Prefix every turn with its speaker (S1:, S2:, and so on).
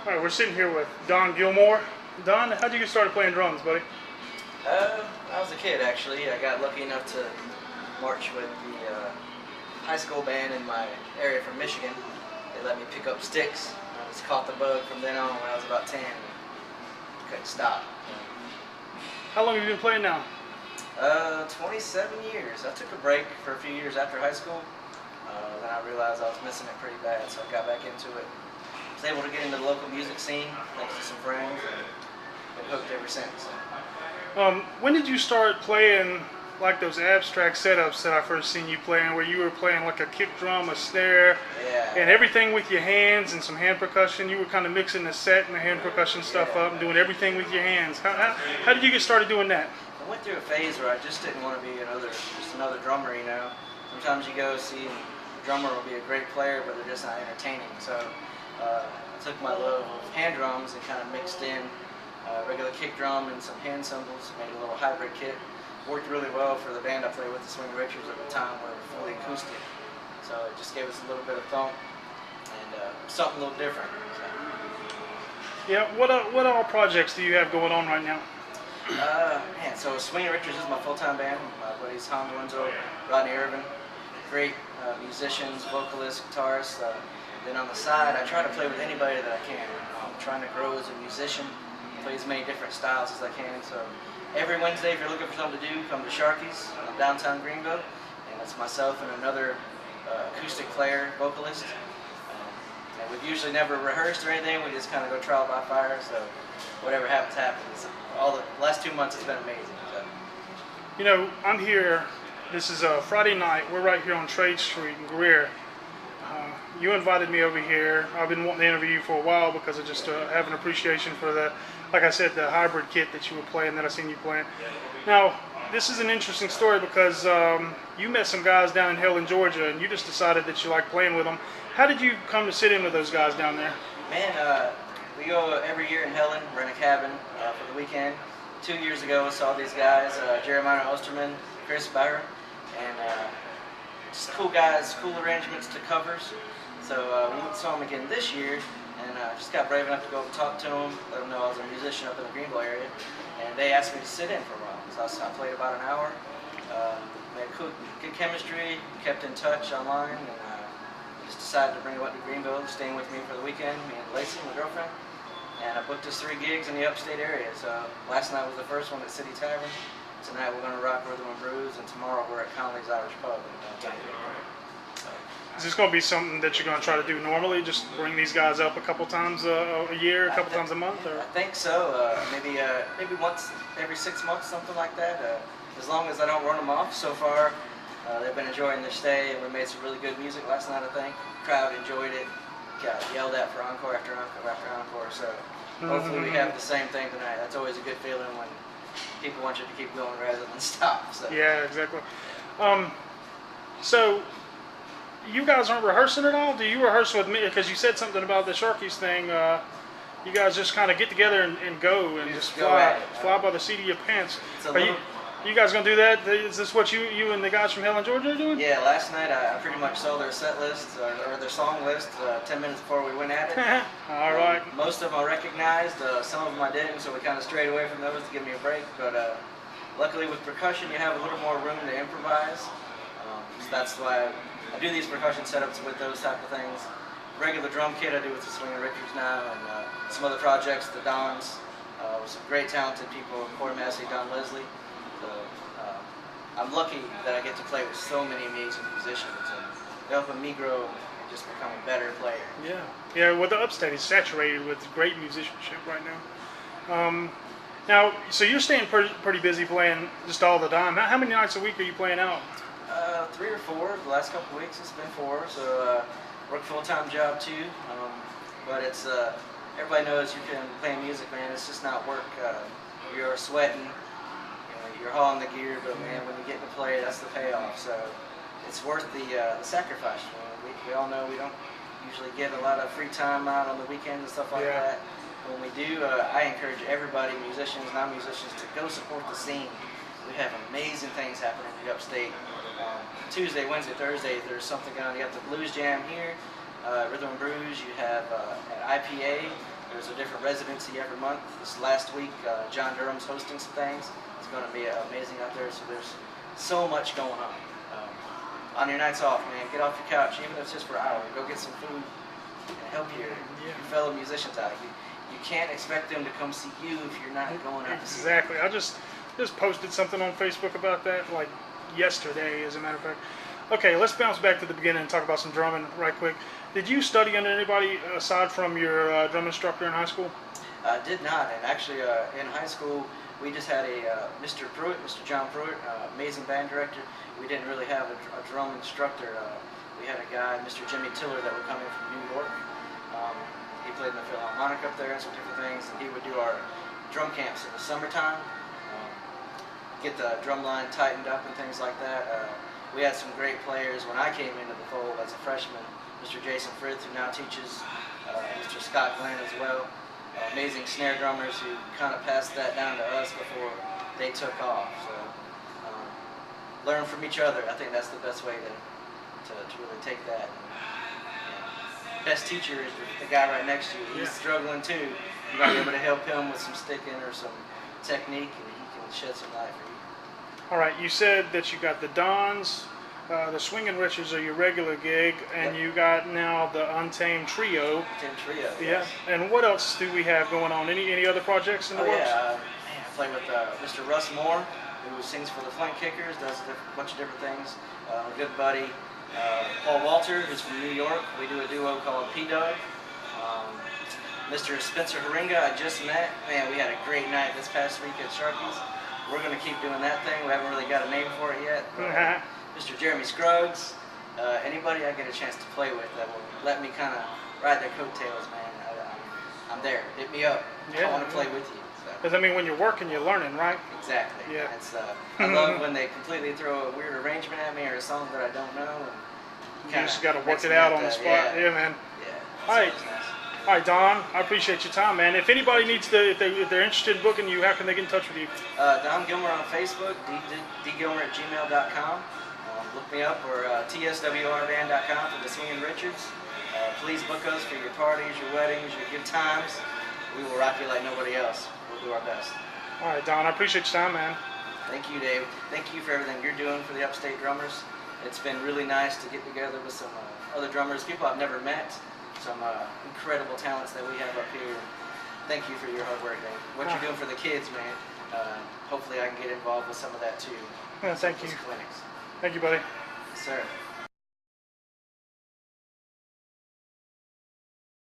S1: All right, we're sitting here with Don Gillmer. Don, how'd you get started playing drums, buddy?
S2: I was a kid, actually. I got lucky enough to march with the high school band in my area from Michigan. They let me pick up sticks. I just caught the bug from then on when I was about 10. Couldn't stop.
S1: How long have you been playing now?
S2: 27 years. I took a break for a few years after high school. Then I realized I was missing it pretty bad, so I got back into it. I was able to get into the local music scene thanks to some friends, and been hooked ever since.
S1: When did you start playing like those abstract setups that I first seen you playing, where you were playing like a kick drum, a snare, and everything with your hands and some hand percussion? You were kind of mixing the set and the hand percussion stuff up and doing everything with your hands. How did you get started doing that?
S2: I went through a phase where I just didn't want to be just another drummer, you know. Sometimes you go see a drummer will be a great player, but they're just not entertaining. So I took my love of hand drums and kind of mixed in regular kick drum and some hand cymbals, made a little hybrid kit. Worked really well for the band I played with, the Swing Richards at the time, were fully acoustic. So it just gave us a little bit of thump and something a little different. So.
S1: Yeah, what all projects do you have going on right now?
S2: Man, so Swing Richards is my full-time band. My buddies Tom Wenzel, Rodney Irvin, great musicians, vocalists, guitarists. Then on the side, I try to play with anybody that I can. I'm trying to grow as a musician, play as many different styles as I can. So every Wednesday, if you're looking for something to do, come to Sharky's in downtown Greenville. And it's myself and another acoustic player, vocalist. And we've usually never rehearsed or anything. We just kind of go trial by fire. So whatever happens, happens. All the last 2 months has been amazing. So.
S1: You know, I'm here. This is a Friday night. We're right here on Trade Street in Greer. You invited me over here. I've been wanting to interview you for a while because I just have an appreciation for the, like I said, the hybrid kit that you were playing, that I seen you playing. Now, this is an interesting story because you met some guys down in Helen, Georgia, and you just decided that you like playing with them. How did you come to sit in with those guys down there?
S2: Man, we go every year in Helen, rent a cabin for the weekend. 2 years ago, I saw these guys, Jeremiah Osterman, Chris Byron, and just cool guys, cool arrangements to covers. So we saw them again this year, and just got brave enough to go and talk to them, let them know I was a musician up in the Greenville area, and they asked me to sit in for a while. So I played about an hour, made good chemistry, kept in touch online, and just decided to bring it up to Greenville, staying with me for the weekend, me and Lacey, my girlfriend. And I booked us 3 gigs in the upstate area. So last night was the first one at City Tavern. Tonight we're going to rock Rhythm and Brews, and tomorrow we're at Connolly's Irish Pub in downtown.
S1: Is this going to be something that you're going to try to do normally? Just bring these guys up a couple times a year, a couple times a month? Or?
S2: I think so. Maybe once every 6 months, something like that. As long as I don't run them off. So far, they've been enjoying their stay, and we made some really good music last night, I think. The crowd enjoyed it. Got yelled at for encore after encore after encore. So hopefully we have the same thing tonight. That's always a good feeling when people want you to keep going rather than stop. So.
S1: Yeah, exactly. So you guys aren't rehearsing at all? Do you rehearse with me? Because you said something about the Sharky's thing. You guys just kind of get together and go and just fly by the seat of your pants. You guys gonna do that? Is this what you and the guys from Helen, Georgia are doing?
S2: Yeah, last night I pretty much saw their set list or their song list 10 minutes before we went at it.
S1: All right.
S2: Most of them I recognized, some of them I didn't, so we kind of strayed away from those to give me a break. But luckily with percussion, you have a little more room to improvise. So that's why I do these percussion setups with those type of things. Regular drum kit I do with the Swing Richards now, and some other projects, the Dons, with some great talented people, Corey Massey, Don Leslie. So, I'm lucky that I get to play with so many amazing musicians, and they're helping me grow and just become a better player.
S1: Yeah. Well, the Upstate is saturated with great musicianship right now. Now, so you're staying pretty busy playing just all the time. How many nights a week are you playing out?
S2: 3 or 4. The last couple of weeks it's been 4. So work full-time job too. But it's everybody knows you can play music, man. It's just not work. You're sweating. You're hauling the gear, but man, when you get to play, that's the payoff. So it's worth the sacrifice. We all know we don't usually get a lot of free time out on the weekends and stuff like that. When we do, I encourage everybody, musicians, non-musicians, to go support the scene. We have amazing things happening in the Upstate. Tuesday, Wednesday, Thursday, there's something going on. You have the Blues Jam here, Rhythm and Brews. You have an IPA There's a different residency every month. This last week, John Durham's hosting some things. It's going to be amazing out there. So there's so much going on. On your nights off, man, get off your couch, even if it's just for an hour. Go get some food and help your fellow musicians out. You can't expect them to come see you if you're not going out to see them.
S1: Exactly. I just posted something on Facebook about that, like yesterday, as a matter of fact. Okay, let's bounce back to the beginning and talk about some drumming right quick. Did you study under anybody aside from your drum instructor in high school?
S2: I did not, and actually in high school we just had a Mr. Pruitt, Mr. John Pruitt, amazing band director. We didn't really have a drum instructor. We had a guy, Mr. Jimmy Tiller, that would come in from New York. He played in the Philharmonic up there and some different things, and he would do our drum camps in the summertime, get the drum line tightened up and things like that. We had some great players when I came into the fold as a freshman. Mr. Jason Frith, who now teaches, Mr. Scott Glenn as well. Amazing snare drummers who kind of passed that down to us before they took off. So learn from each other. I think that's the best way to really take that. And, best teacher is the guy right next to you. He's struggling too. You might be able to help him with some sticking or some technique, and he can shed some light for you.
S1: All right, you said that you got the Dons, the Swingin' Richards are your regular gig, and you got now the Untamed Trio.
S2: Untamed Trio.
S1: Yeah.
S2: Yes.
S1: And what else do we have going on? Any other projects in the works?
S2: Yeah, I play with Mr. Russ Moore, who sings for the Flint Kickers, does a bunch of different things. A good buddy, Paul Walter, who's from New York. We do a duo called P-Dub. Mr. Spencer Haringa, I just met. Man, we had a great night this past week at Sharky's. We're going to keep doing that thing. We haven't really got a name for it yet. Mr. Jeremy Scruggs, anybody I get a chance to play with that will let me kind of ride their coattails, man. I'm there. Hit me up. I want to play with you.
S1: Because, I mean, when you're working, you're learning, right?
S2: Exactly.
S1: Yeah.
S2: It's, I love when they completely throw a weird arrangement at me or a song that I don't know. And
S1: you just got to work it out on the spot. Yeah, man.
S2: Yeah.
S1: All right. All right, Don, I appreciate your time, man. If anybody needs to, if they're interested in booking you, how can they get in touch with you?
S2: Don Gillmer on Facebook, dgilmer@gmail.com. Look me up, or tswrband.com for the Swingin' Richards. Please book us for your parties, your weddings, your good times. We will rock you like nobody else. We'll do our best.
S1: All right, Don, I appreciate your time, man.
S2: Thank you, Dave. Thank you for everything you're doing for the Upstate Drummers. It's been really nice to get together with some other drummers, people I've never met. Some incredible talents that we have up here. Thank you for your hard work, Dave. What you're doing for the kids, man. Hopefully I can get involved with some of that too.
S1: Yeah, thank you.
S2: Clinics.
S1: Thank you, buddy.
S2: Yes, sir.